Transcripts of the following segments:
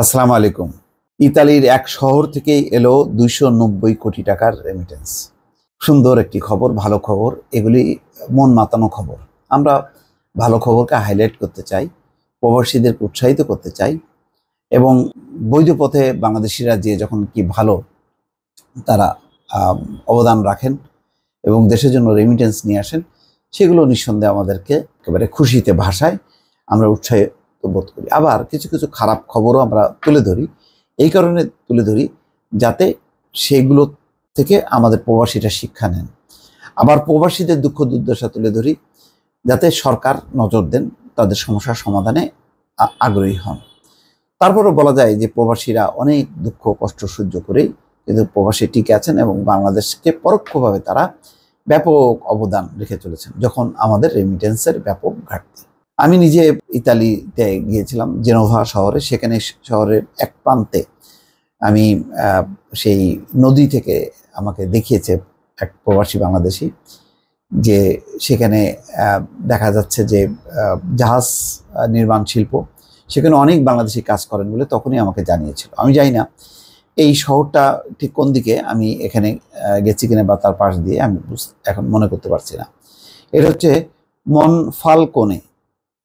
আসসালামু আলাইকুম। ইতালির এক শহর থেকেই এলো ২৯০ কোটি টাকার রেমিটেন্স। সুন্দর একটি খবর, ভালো খবর। এগুলি মন মাতানো খবর। আমরা ভালো খবরকে হাইলাইট করতে চাই, প্রবাসীদেরকে উৎসাহিত করতে চাই এবং বৈধ পথে বাংলাদেশিরা যে যখন কি ভালো তারা অবদান রাখেন এবং দেশের জন্য রেমিটেন্স নিয়ে আসেন, সেগুলো নিঃসন্দেহে আমাদেরকে একেবারে খুশিতে ভাষায় আমরা উৎসাহিত বোধ করি। আবার কিছু কিছু খারাপ খবরও আমরা তুলে ধরি, এই কারণে তুলে ধরি যাতে সেগুলো থেকে আমাদের প্রবাসীরা শিক্ষা নেন। আবার প্রবাসীদের দুঃখ দুর্দশা তুলে ধরি যাতে সরকার নজর দেন, তাদের সমস্যার সমাধানে আগ্রহী হন। তারপরও বলা যায় যে প্রবাসীরা অনেক দুঃখ কষ্ট সহ্য করেই কিন্তু প্রবাসী টিকে আছেন এবং বাংলাদেশকে পরোক্ষভাবে তারা ব্যাপক অবদান রেখে চলেছেন যখন আমাদের রেমিটেন্সের ব্যাপক ঘাটতি। আমি নিজে ইতালিতে গিয়েছিলাম, জেনোভা শহরে। সেখানে শহরের এক প্রান্তে আমি সেই নদী থেকে আমাকে দেখিয়েছে এক প্রবাসী বাংলাদেশি যে সেখানে দেখা যাচ্ছে যে জাহাজ নির্মাণ শিল্প, সেখানে অনেক বাংলাদেশি কাজ করেন বলে তখনই আমাকে জানিয়েছিল। আমি জানি না এই শহরটা ঠিক কোন দিকে, আমি এখানে গেছি কিনা বা তার পাশ দিয়ে আমি এখন মনে করতে পারছি না। এটা হচ্ছে মনফালকোনে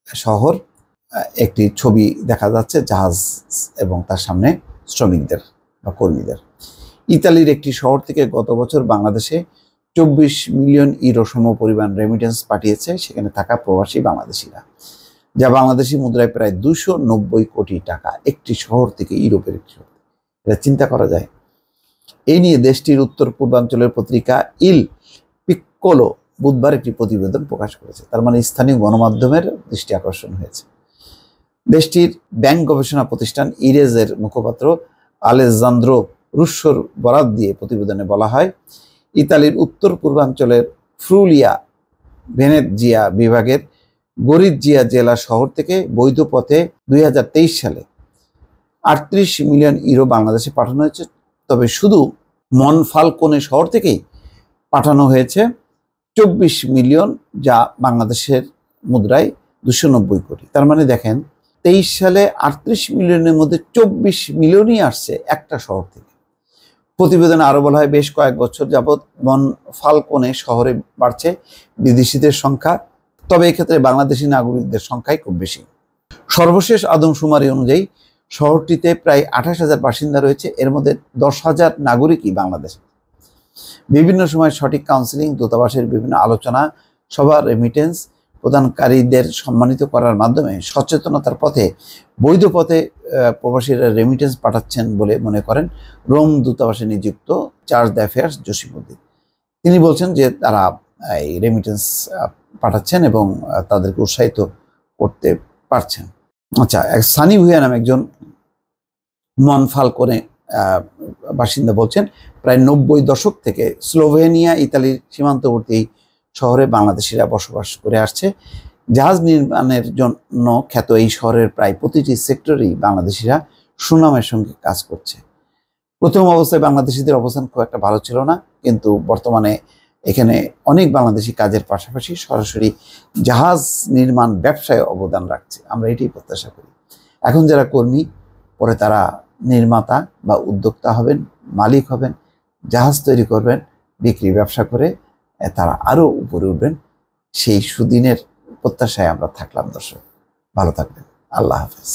শহর। একটি ছবি দেখা যাচ্ছে জাহাজ এবং তার সামনে শ্রমিকদের বা কর্মীদের। ইতালির একটি শহর থেকে গত বছর বাংলাদেশে ২৪ মিলিয়ন ইউরো সম পরিমাণ রেমিটেন্স পাঠিয়েছে সেখানে থাকা প্রবাসী বাংলাদেশিরা, যা বাংলাদেশি মুদ্রায় প্রায় ২৯০ কোটি টাকা। একটি শহর থেকে, ইউরোপের একটি শহর। এটা চিন্তা করা যায়। এই নিয়ে দেশটির উত্তর পূর্বাঞ্চলের পত্রিকা ইল পিক্কোলো বুধবার একটি প্রতিবেদন প্রকাশ করেছে। তার মানে স্থানীয় গণমাধ্যমের দৃষ্টি আকর্ষণ হয়েছে। দেশটির ব্যাংক গবেষণা প্রতিষ্ঠান ইরেজের মুখপাত্র আলেজান্দ্রো রুশোর বরাত দিয়ে প্রতিবেদনে বলা হয়, ইতালির উত্তর পূর্বাঞ্চলের ফ্রুলিয়া ভেনেজিয়া বিভাগের গরিজিয়া জেলা শহর থেকে বৈধ পথে ২০২৩ সালে ৩৮ মিলিয়ন ইউরো বাংলাদেশে পাঠানো হয়েছে। তবে শুধু মনফালকোনে শহর থেকেই পাঠানো হয়েছে ২৪ মিলিয়ন, যা বাংলাদেশের মুদ্রায় ২৯০ কোটি। তার মানে দেখেন, ২৩ সালে ৩৮ মিলিয়নের মধ্যে ২৪ মিলিয়নই আসছে একটা শহর থেকে। প্রতিবেদনে আরো বলা হয়, বেশ কয়েক বছর যাবৎ মনফালকোনে শহরে বাড়ছে বিদেশিদের সংখ্যা, তবে এক্ষেত্রে বাংলাদেশি নাগরিকদের সংখ্যাই খুব বেশি। সর্বশেষ আদমশুমারি অনুযায়ী শহরটিতে প্রায় ২৮,০০০ বাসিন্দা রয়েছে, এর মধ্যে ১০,০০০ নাগরিকই বাংলাদেশ। বিভিন্ন সময় সঠিক কাউন্সিলিং, দূতাবাসের বিভিন্ন আলোচনা সভা, রেমিটেন্স প্রদানকারীদের সম্মানিত করার মাধ্যমে সচেতনতার পথে বৈধ পথে প্রবাসীরা রেমিটেন্স পাঠাচ্ছেন বলে মনে করেন রোম দূতাবাসে নিযুক্ত চার্জ d'affaires জসিমউদ্দিন। তিনি বলছেন যে তারা এই রেমিটেন্স পাঠাচ্ছেন এবং তাদেরকে উৎসাহিত করতে পারছেন। আচ্ছা, সানি ভুইয়া নামে একজন মনফালকোনে বাসিন্দা বলছেন, প্রায় ৯০ দশক থেকে স্লোভেনিয়া ইতালির সীমান্তবর্তী শহরে বাংলাদেশিরা বসবাস করে আসছে। জাহাজ নির্মাণের জন্য খ্যাত এই শহরের প্রায় প্রতিটি সেক্টরেই বাংলাদেশিরা সুনামের সঙ্গে কাজ করছে। প্রথম অবস্থায় বাংলাদেশিদের অবস্থান খুব একটা ভালো ছিল না, কিন্তু বর্তমানে এখানে অনেক বাংলাদেশি কাজের পাশাপাশি সরাসরি জাহাজ নির্মাণ ব্যবসায় অবদান রাখছে। আমরা এটাই প্রত্যাশা করি। এখন যারা কর্মী, পরে তারা নির্মাতা বা উদ্যোক্তা হবেন, মালিক হবেন, জাহাজ তৈরি করবেন, বিক্রি ব্যবসা করে তারা আরও উপরে উঠবেন। সেই সুদিনের প্রত্যাশায় আমরা থাকলাম। দর্শক, ভালো থাকবেন। আল্লাহ হাফেজ।